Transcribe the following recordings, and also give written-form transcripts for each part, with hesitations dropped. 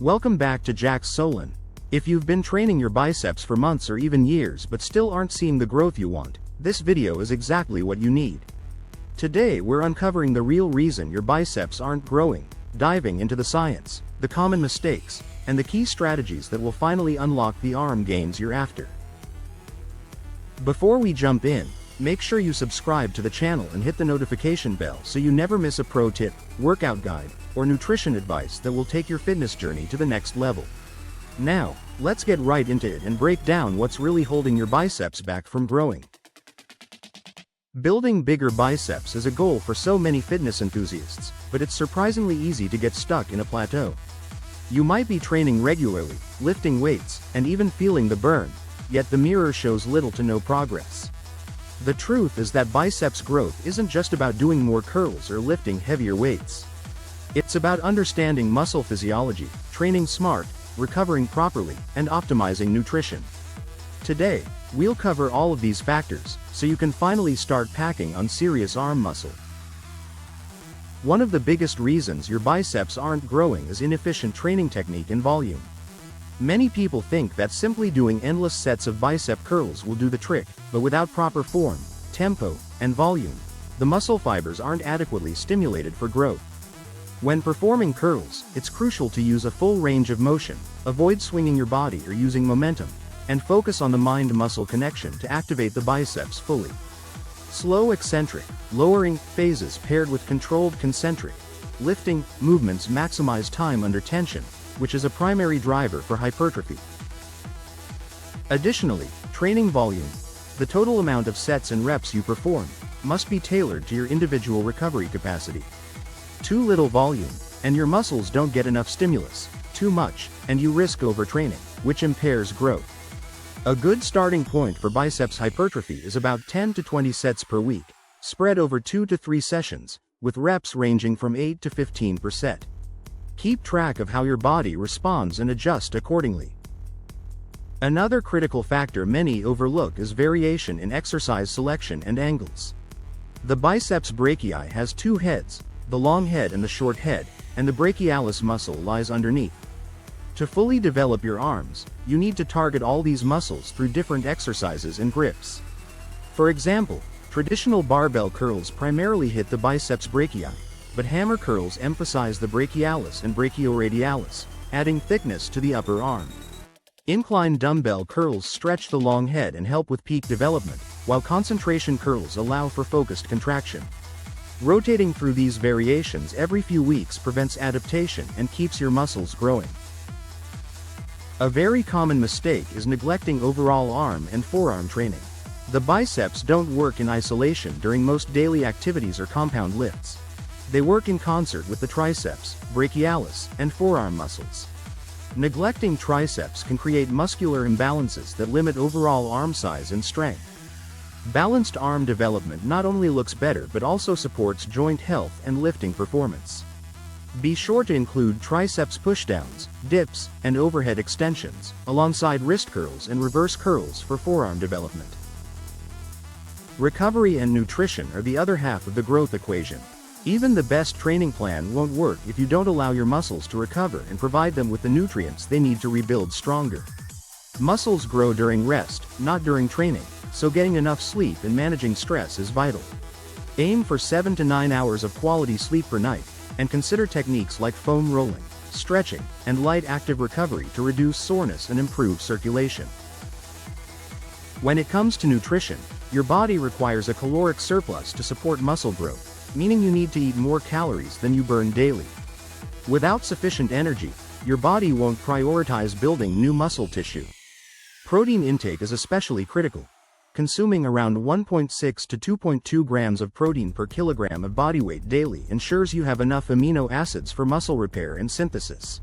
Welcome back to Jax Solen. If you've been training your biceps for months or even years but still aren't seeing the growth you want, this video is exactly what you need. Today we're uncovering the real reason your biceps aren't growing, diving into the science, the common mistakes, and the key strategies that will finally unlock the arm gains you're after. Before we jump in, make sure you subscribe to the channel and hit the notification bell so you never miss a pro tip, workout guide, or nutrition advice that will take your fitness journey to the next level. Now, let's get right into it and break down what's really holding your biceps back from growing. Building bigger biceps is a goal for so many fitness enthusiasts, but it's surprisingly easy to get stuck in a plateau. You might be training regularly, lifting weights, and even feeling the burn, yet the mirror shows little to no progress. The truth is that biceps growth isn't just about doing more curls or lifting heavier weights. It's about understanding muscle physiology, training smart, recovering properly, and optimizing nutrition. Today, we'll cover all of these factors, so you can finally start packing on serious arm muscle. One of the biggest reasons your biceps aren't growing is inefficient training technique and volume. Many people think that simply doing endless sets of bicep curls will do the trick, but without proper form, tempo, and volume, the muscle fibers aren't adequately stimulated for growth. When performing curls, it's crucial to use a full range of motion, avoid swinging your body or using momentum, and focus on the mind-muscle connection to activate the biceps fully. Slow eccentric, lowering phases paired with controlled concentric lifting movements maximize time under tension, which is a primary driver for hypertrophy. Additionally, training volume, the total amount of sets and reps you perform, must be tailored to your individual recovery capacity. Too little volume, and your muscles don't get enough stimulus. Too much, and you risk overtraining, which impairs growth. A good starting point for biceps hypertrophy is about 10 to 20 sets per week, spread over 2 to 3 sessions, with reps ranging from 8 to 15%. Keep track of how your body responds and adjust accordingly. Another critical factor many overlook is variation in exercise selection and angles. The biceps brachii has two heads, the long head and the short head, and the brachialis muscle lies underneath. To fully develop your arms, you need to target all these muscles through different exercises and grips. For example, traditional barbell curls primarily hit the biceps brachii, but hammer curls emphasize the brachialis and brachioradialis, adding thickness to the upper arm. Incline dumbbell curls stretch the long head and help with peak development, while concentration curls allow for focused contraction. Rotating through these variations every few weeks prevents adaptation and keeps your muscles growing. A very common mistake is neglecting overall arm and forearm training. The biceps don't work in isolation during most daily activities or compound lifts. They work in concert with the triceps, brachialis, and forearm muscles. Neglecting triceps can create muscular imbalances that limit overall arm size and strength. Balanced arm development not only looks better but also supports joint health and lifting performance. Be sure to include triceps pushdowns, dips, and overhead extensions, alongside wrist curls and reverse curls for forearm development. Recovery and nutrition are the other half of the growth equation. Even the best training plan won't work if you don't allow your muscles to recover and provide them with the nutrients they need to rebuild stronger. Muscles grow during rest, not during training, so getting enough sleep and managing stress is vital. Aim for 7 to 9 hours of quality sleep per night, and consider techniques like foam rolling, stretching, and light active recovery to reduce soreness and improve circulation. When it comes to nutrition, your body requires a caloric surplus to support muscle growth, meaning you need to eat more calories than you burn daily. Without sufficient energy, your body won't prioritize building new muscle tissue. Protein intake is especially critical. Consuming around 1.6 to 2.2 grams of protein per kilogram of body weight daily ensures you have enough amino acids for muscle repair and synthesis.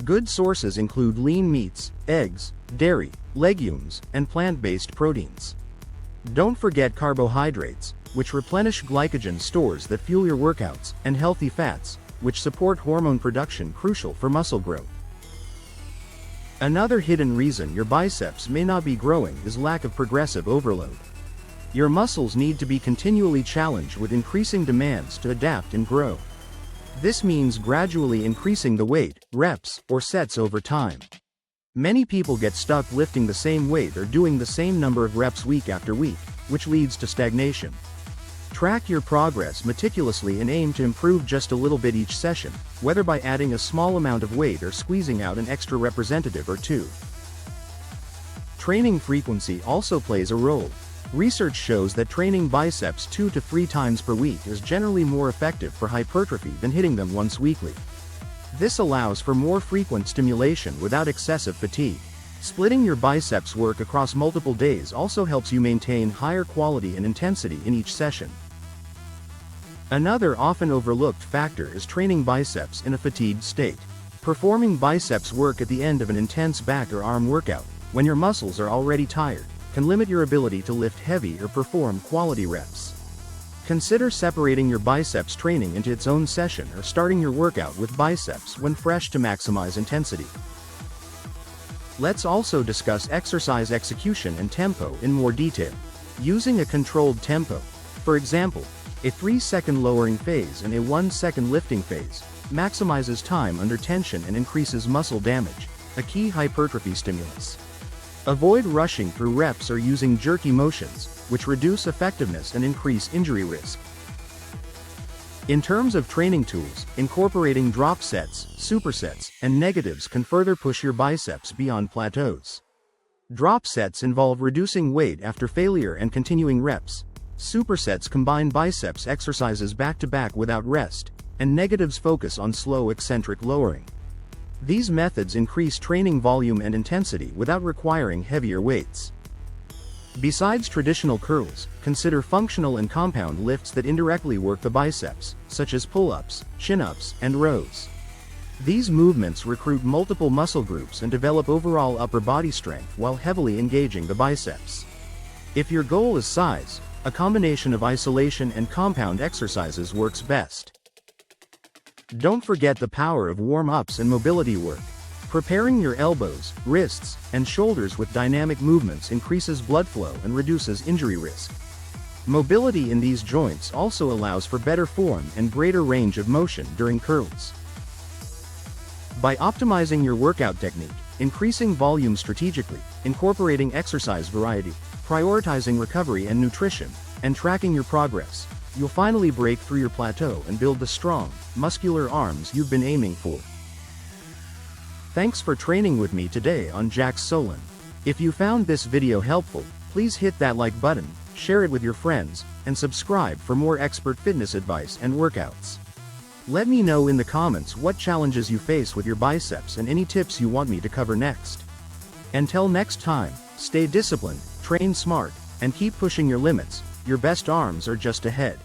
Good sources include lean meats, eggs, dairy, legumes, and plant-based proteins. Don't forget carbohydrates, which replenish glycogen stores that fuel your workouts, and healthy fats, which support hormone production crucial for muscle growth. Another hidden reason your biceps may not be growing is lack of progressive overload. Your muscles need to be continually challenged with increasing demands to adapt and grow. This means gradually increasing the weight, reps, or sets over time. Many people get stuck lifting the same weight or doing the same number of reps week after week, which leads to stagnation. Track your progress meticulously and aim to improve just a little bit each session, whether by adding a small amount of weight or squeezing out an extra representative or two. Training frequency also plays a role. Research shows that training biceps 2 to 3 times per week is generally more effective for hypertrophy than hitting them once weekly. This allows for more frequent stimulation without excessive fatigue. Splitting your biceps work across multiple days also helps you maintain higher quality and intensity in each session. Another often overlooked factor is training biceps in a fatigued state. Performing biceps work at the end of an intense back or arm workout, when your muscles are already tired, can limit your ability to lift heavy or perform quality reps. Consider separating your biceps training into its own session or starting your workout with biceps when fresh to maximize intensity. Let's also discuss exercise execution and tempo in more detail. Using a controlled tempo, for example, a 3-second lowering phase and a 1-second lifting phase, maximizes time under tension and increases muscle damage, a key hypertrophy stimulus. Avoid rushing through reps or using jerky motions, which reduce effectiveness and increase injury risk. In terms of training tools, incorporating drop sets, supersets, and negatives can further push your biceps beyond plateaus. Drop sets involve reducing weight after failure and continuing reps. Supersets combine biceps exercises back-to-back without rest, and negatives focus on slow eccentric lowering. These methods increase training volume and intensity without requiring heavier weights. Besides traditional curls, consider functional and compound lifts that indirectly work the biceps, such as pull-ups, chin-ups, and rows. These movements recruit multiple muscle groups and develop overall upper body strength while heavily engaging the biceps. If your goal is size, a combination of isolation and compound exercises works best. Don't forget the power of warm-ups and mobility work. Preparing your elbows, wrists, and shoulders with dynamic movements increases blood flow and reduces injury risk. Mobility in these joints also allows for better form and greater range of motion during curls. By optimizing your workout technique, increasing volume strategically, incorporating exercise variety, prioritizing recovery and nutrition, and tracking your progress, you'll finally break through your plateau and build the strong, muscular arms you've been aiming for. Thanks for training with me today on Jax Solen. If you found this video helpful, please hit that like button, share it with your friends, and subscribe for more expert fitness advice and workouts. Let me know in the comments what challenges you face with your biceps and any tips you want me to cover next. Until next time, stay disciplined, train smart, and keep pushing your limits. Your best arms are just ahead.